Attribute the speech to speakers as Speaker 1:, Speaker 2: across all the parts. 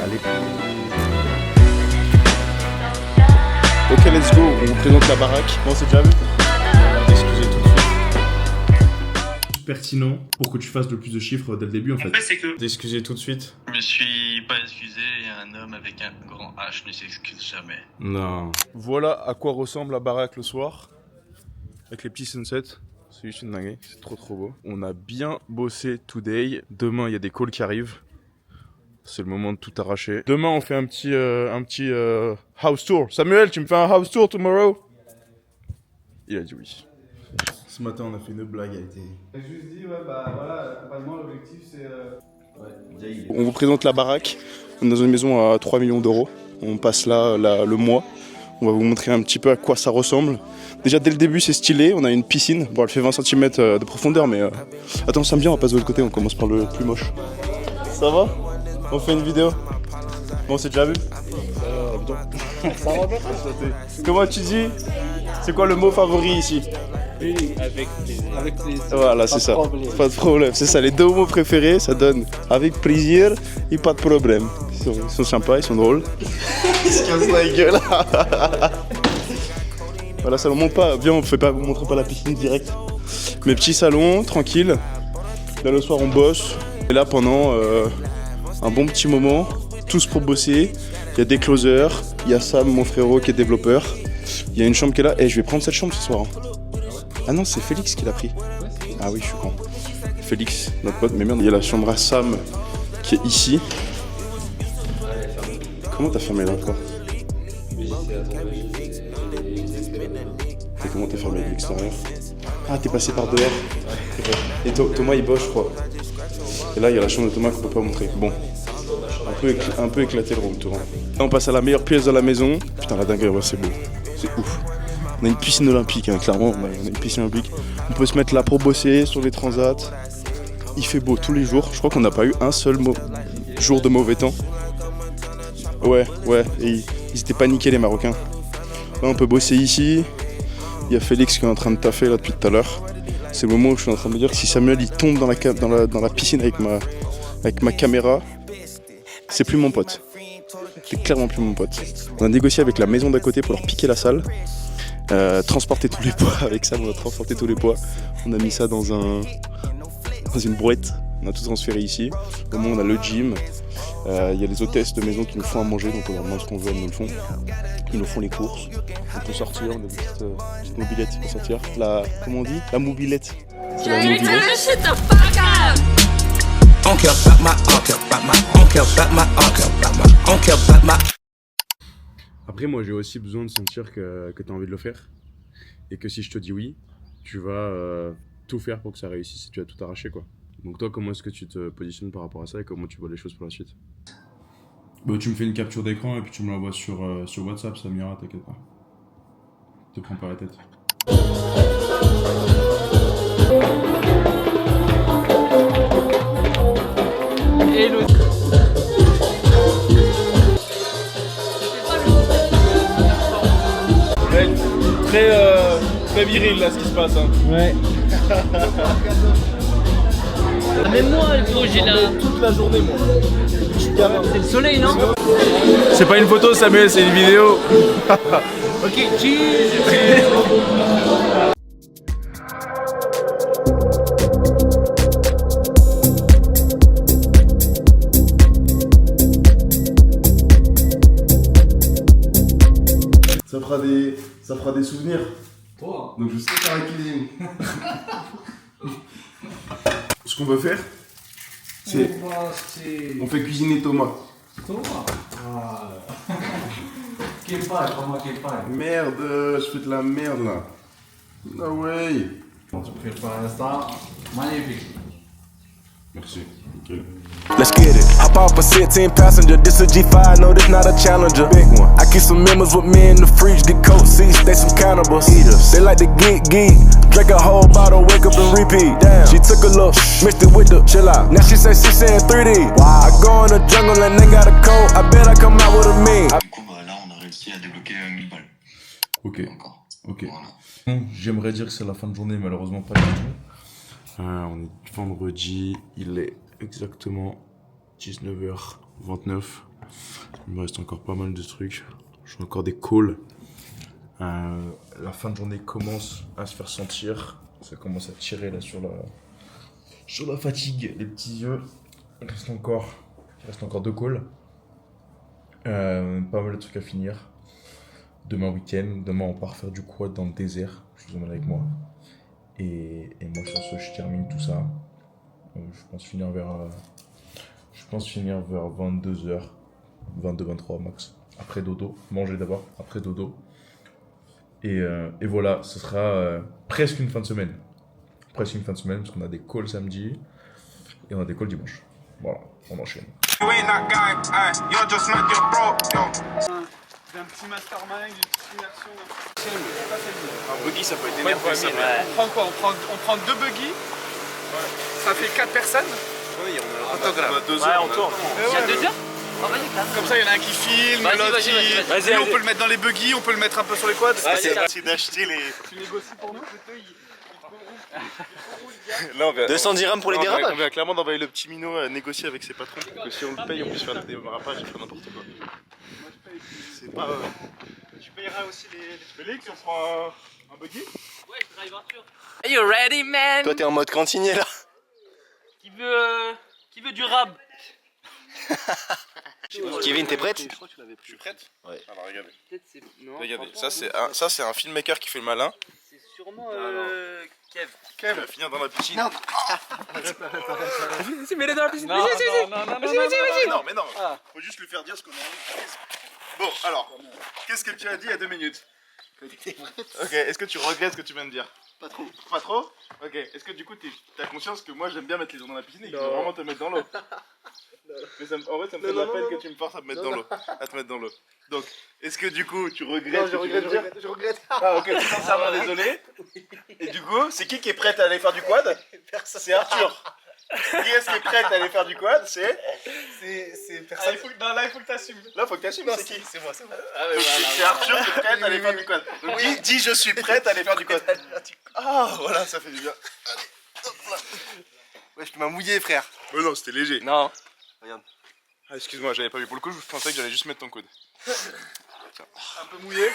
Speaker 1: Allez. Ok, let's go. On vous présente la baraque. Bon, c'est déjà vu. Excusez tout de suite. Pertinent pour que tu fasses le plus de chiffres dès le début en fait.
Speaker 2: En fait, c'est que
Speaker 1: D'excuser tout de suite.
Speaker 2: je me suis pas excusé et un homme avec un grand H ne s'excuse jamais.
Speaker 1: Non. Voilà à quoi ressemble la baraque le soir. Avec les petits sunsets. C'est juste une dinguerie. C'est trop beau. On a bien bossé today. Demain, il y a des calls qui arrivent. C'est le moment de tout arracher. Demain, on fait un petit house tour. Samuel, tu me fais un house tour tomorrow? Il a dit oui. Ce matin, on a fait une blague.
Speaker 3: J'ai juste dit, ouais, bah voilà, l'accompagnement, l'objectif c'est.
Speaker 1: On vous présente la baraque. On est dans une maison à 3 millions d'euros. On passe là le mois. On va vous montrer un petit peu à quoi ça ressemble. Déjà, dès le début, c'est stylé. On a une piscine. Bon, elle fait 20 cm de profondeur, mais. Attends, ça me vient, on passe de l'autre côté. On commence par le plus moche. Ça va? On fait une vidéo? Bon, c'est déjà vu? Ça va bien. Comment tu dis? C'est quoi le mot favori ici?
Speaker 3: Avec plaisir.
Speaker 1: Voilà, c'est ça. Pas de problème. C'est ça, les deux mots préférés, ça donne avec plaisir et pas de problème. Ils sont sympas, ils sont drôles. Ils se cassent la gueule. Voilà, salon monte pas. Viens, vous montre pas la piscine direct. Mes petits salons, tranquille. Là, le soir, on bosse. Et là, pendant un bon petit moment, tous pour bosser. Il y a des closers. Il y a Sam, mon frérot, qui est développeur. Il y a une chambre qui est là. Et je vais prendre cette chambre ce soir. Hein. Ah non, c'est Félix qui l'a pris. Ah oui, je suis con. Félix, notre pote. Mais merde, il y a la chambre à Sam qui est ici. Comment t'as fermé là encore? Et comment t'as fermé de l'extérieur? Ah, t'es passé par dehors. Et Thomas il bosse, je crois. Et là, il y a la chambre de Thomas qu'on peut pas montrer. Bon, un peu éclaté le room tour. Là, on passe à la meilleure pièce de la maison. Putain, la dinguerie, ouais, c'est beau. C'est ouf. On a une piscine olympique, hein, clairement. On a une piscine olympique. On peut se mettre là pour bosser sur les transats. Il fait beau tous les jours. Je crois qu'on n'a pas eu un seul jour de mauvais temps. Ouais. Et ils étaient paniqués, les Marocains. Là, on peut bosser ici. Il y a Félix qui est en train de taffer là depuis tout à l'heure. C'est le moment où je suis en train de me dire que si Samuel il tombe dans la piscine avec ma caméra, c'est plus mon pote. C'est clairement plus mon pote. On a négocié avec la maison d'à côté pour leur piquer la salle. Transporter tous les poids avec ça, on a transporté tous les poids. On a mis ça dans une brouette. On a tout transféré ici. Au moins on a le gym. Il y a les hôtesses de maison qui nous font à manger, donc on leur demande ce qu'on veut, elles nous le font. Ils nous font les courses. On peut sortir, on a des petites mobilettes pour sortir. Comment on dit? La mobilette. C'est la mobilette. Après, moi j'ai aussi besoin de sentir que tu as envie de le faire. Et que si je te dis oui, tu vas tout faire pour que ça réussisse et tu vas tout arracher, quoi. Donc toi, comment est-ce que tu te positionnes par rapport à ça et comment tu vois les choses pour la suite? Bah, tu me fais une capture d'écran et puis tu me l'envoies sur WhatsApp, ça m'ira, t'inquiète pas. Te prends pas la tête.
Speaker 3: Hello.
Speaker 1: Très viril là ce qui se passe. Hein.
Speaker 3: Ouais. Même moi, gros, j'ai la.
Speaker 1: Toute la journée, moi.
Speaker 3: C'est le soleil, non?
Speaker 1: C'est pas une photo, Samuel, c'est une vidéo.
Speaker 3: Ok, cheese.
Speaker 1: Ça fera des souvenirs.
Speaker 3: Toi.
Speaker 1: Donc je sais faire la cuisine. Ce qu'on veut faire, c'est on fait cuisiner Thomas.
Speaker 3: Thomas. Quel paille, Thomas, quel paille.
Speaker 1: Merde, je fais de la merde là. No way.
Speaker 3: Tu prépares ça. Magnifique.
Speaker 1: Merci, nickel.
Speaker 4: Let's get it. Hop off a 16 passenger. This a G5, no, this not a Challenger. Big one. I keep some members with me in the fridge. Get coat seats, they some cannibals. Eaters. They like to geek. Drink a whole bottle, wake up and repeat. Damn. She took a look, mixed it with the chill out. Now she say she's in 3D. Wow. I go in the jungle and they got a coat. I bet I come out with a mean.
Speaker 2: Du coup, bah, là, on a réussi à débloquer 1000 balles.
Speaker 1: Ok.
Speaker 2: Encore.
Speaker 1: Ok.
Speaker 2: Voilà.
Speaker 1: J'aimerais dire que c'est la fin de journée, malheureusement pas du tout. On est vendredi, il est exactement 19h29. Il me reste encore pas mal de trucs. J'ai encore des calls. La fin de journée commence à se faire sentir. Ça commence à tirer là sur la fatigue, les petits yeux. Il reste encore 2 calls. Pas mal de trucs à finir. Demain week-end, demain on part faire du quad dans le désert. Je vous emmène avec moi. Et moi sur ce je termine tout ça. Je pense finir vers 22h, 22-23 max. Après dodo, manger d'abord, après dodo. Et voilà, ce sera presque une fin de semaine. Presque une fin de semaine parce qu'on a des calls samedi et on a des calls dimanche. Voilà, on enchaîne.
Speaker 3: D'un petit mastermind, une petite immersion.
Speaker 1: Un buggy ça peut être énervant.
Speaker 3: On prend quoi on prend 2 buggy. Ça fait 4 personnes.
Speaker 1: Oui, on a 2 heures.
Speaker 5: Ouais, on tourne.
Speaker 3: Il y a
Speaker 5: 2 heures?
Speaker 3: Comme ça, il y en a un qui filme, l'autre qui. Lui, on peut le mettre dans les buggy, on peut le mettre un peu sur les quads.
Speaker 5: C'est
Speaker 6: d'acheter les.
Speaker 3: Tu négocies pour nous?
Speaker 6: Là, on va,
Speaker 5: 210 dirhams pour les dérapages.
Speaker 6: On vient clairement d'envoyer le petit minot à négocier avec ses patrons pour que si on le paye, on puisse faire des dérapages et faire n'importe quoi. C'est pas. Tu payeras aussi les. Félix, on prend un buggy?
Speaker 5: Ouais, drive Arthur. Are you ready, man?
Speaker 6: Toi, t'es en mode cantinier là.
Speaker 5: Qui veut du rab?
Speaker 6: Kevin, t'es prête?
Speaker 1: Je suis prête?
Speaker 6: Ouais.
Speaker 1: Alors regardez.
Speaker 5: Peut-être c'est. Non.
Speaker 1: Regardez, ça c'est un filmmaker qui fait le malin.
Speaker 5: C'est sûrement Kev.
Speaker 1: Kev va finir dans la piscine.
Speaker 5: Non. C'est mêlé dans la piscine.
Speaker 3: Non,
Speaker 1: Non, mais non. Faut juste lui faire dire ce qu'on a envie. Bon, alors, qu'est-ce que tu as dit il y a 2 minutes? Ok, est-ce que tu regrettes ce que tu viens de dire?
Speaker 6: Pas trop.
Speaker 1: Pas trop? Ok, est-ce que du coup t'as conscience que moi j'aime bien mettre les gens dans la piscine et que je veux vraiment te mettre dans l'eau? Mais en vrai ça me fait de la peine que tu me forces à me mettre dans l'eau. À te mettre dans l'eau. Donc, est-ce que du coup tu regrettes?
Speaker 6: Je regrette.
Speaker 1: Ah ok, tu es sincèrement désolé. Et du coup, c'est qui est prête à aller faire du quad? C'est Arthur. Qui est-ce qui est prête à aller faire du quad? C'est
Speaker 3: Là, il faut que t'assumes.
Speaker 1: Là, faut que t'assumes, c'est qui?
Speaker 6: C'est moi.
Speaker 1: C'est Arthur qui est prête à aller faire du quad. Donc dis je suis prête à aller faire du quad. Ah voilà, ça fait du bien.
Speaker 6: Ouais, je m'as mouillé, frère.
Speaker 1: Mais non, c'était léger.
Speaker 6: Non. Regarde.
Speaker 1: Ah, excuse-moi, j'avais pas vu pour le coup, je pensais que j'allais juste mettre ton coude.
Speaker 3: Un peu mouillé.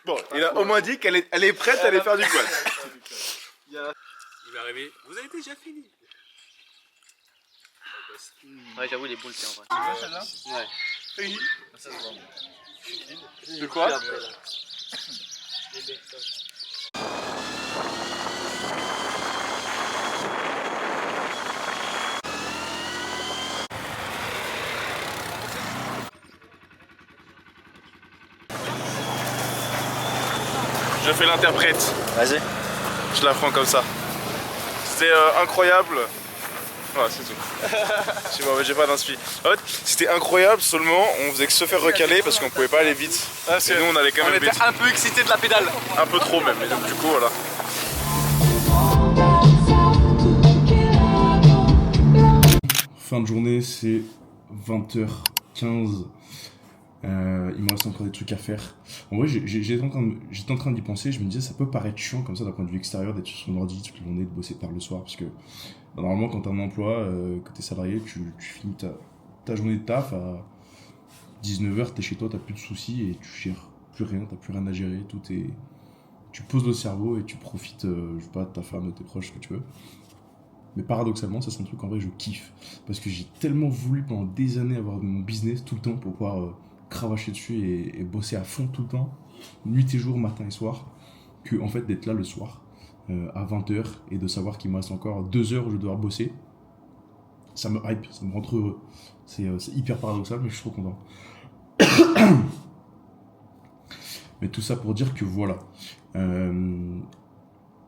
Speaker 1: Bon, il a au moins dit qu'elle est prête à aller faire du quad.
Speaker 5: Il va arriver. Vous avez déjà fini. Ouais, j'avoue, les boules, c'est en vrai.
Speaker 3: Tu veux celle-là?
Speaker 5: Ouais.
Speaker 3: De quoi?
Speaker 1: Je fais l'interprète.
Speaker 6: Vas-y.
Speaker 1: Je la prends comme ça. C'était incroyable. Voilà, c'est tout. Je sais pas, j'ai pas d'inspi. En fait, c'était incroyable, seulement on faisait que se faire recaler parce qu'on pouvait pas aller vite. Et nous on allait quand même vite.
Speaker 5: un peu excité de la pédale.
Speaker 1: Un peu trop même, et donc du coup voilà. Fin de journée, c'est 20h15. Il me reste encore des trucs à faire. En vrai, j'étais en train d'y penser. Je me disais, ça peut paraître chiant comme ça d'un point de vue extérieur d'être sur son ordi toute la journée, de bosser tard le soir. Parce que normalement, quand t'as un emploi, que t'es salarié, tu finis ta journée de taf à 19h, t'es chez toi, t'as plus de soucis et tu gères plus rien, t'as plus rien à gérer. Tu poses le cerveau et tu profites, je sais pas, de ta femme, de tes proches, ce que tu veux. Mais paradoxalement, ça c'est un truc en vrai je kiffe. Parce que j'ai tellement voulu pendant des années avoir mon business tout le temps pour pouvoir cravacher dessus et bosser à fond tout le temps, nuit et jour, matin et soir, que en fait d'être là le soir à 20h et de savoir qu'il me reste encore 2 heures où je dois devoir bosser, ça me hype, ça me rend trop heureux. C'est hyper paradoxal, mais je suis trop content. Mais tout ça pour dire que voilà,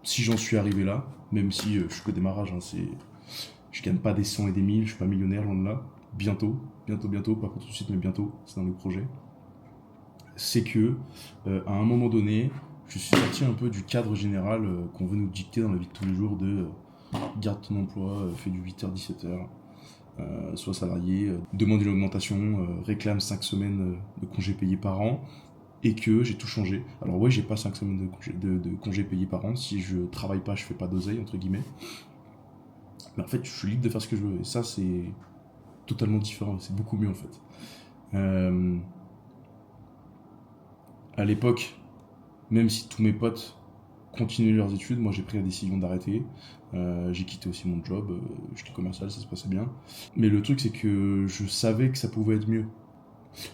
Speaker 1: si j'en suis arrivé là, même si je suis qu'au démarrage, hein, je gagne pas des 100 et des 1000, je suis pas millionnaire, loin de là, bientôt, pas pour tout de suite, mais bientôt, c'est dans le projet, c'est que, à un moment donné, je suis sorti un peu du cadre général qu'on veut nous dicter dans la vie de tous les jours de garde ton emploi, fais du 8h, 17h, sois salarié, demande une augmentation, réclame 5 semaines de congés payés par an, et que j'ai tout changé. Alors ouais, j'ai pas 5 semaines de congés payés par an, si je travaille pas, je fais pas d'oseille, entre guillemets. Mais en fait, je suis libre de faire ce que je veux, et ça, c'est totalement différent, c'est beaucoup mieux en fait. À l'époque, même si tous mes potes continuaient leurs études, moi j'ai pris la décision d'arrêter. J'ai quitté aussi mon job, j'étais commercial, ça se passait bien. Mais le truc c'est que je savais que ça pouvait être mieux.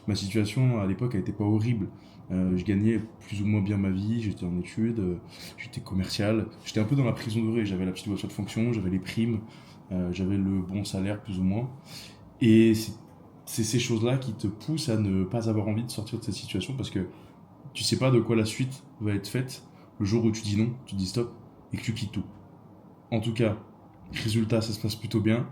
Speaker 1: Ma situation à l'époque elle était pas horrible. Je gagnais plus ou moins bien ma vie, j'étais en études, j'étais commercial. J'étais un peu dans la prison dorée, j'avais la petite voiture de fonction, j'avais les primes, j'avais le bon salaire plus ou moins. Et c'est ces choses-là qui te poussent à ne pas avoir envie de sortir de cette situation parce que tu sais pas de quoi la suite va être faite le jour où tu dis non, tu dis stop et que tu quittes tout. En tout cas, résultat, ça se passe plutôt bien.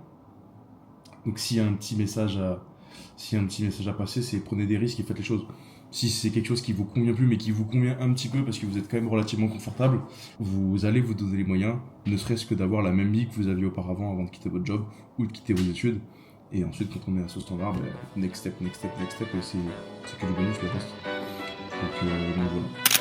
Speaker 1: Donc s'il y a un petit message à passer, c'est prenez des risques et faites les choses. Si c'est quelque chose qui vous convient plus mais qui vous convient un petit peu parce que vous êtes quand même relativement confortable, vous allez vous donner les moyens, ne serait-ce que d'avoir la même vie que vous aviez auparavant avant de quitter votre job ou de quitter vos études. Et ensuite, quand on est à ce standard, next step, et c'est que du bonus le reste. Donc voilà.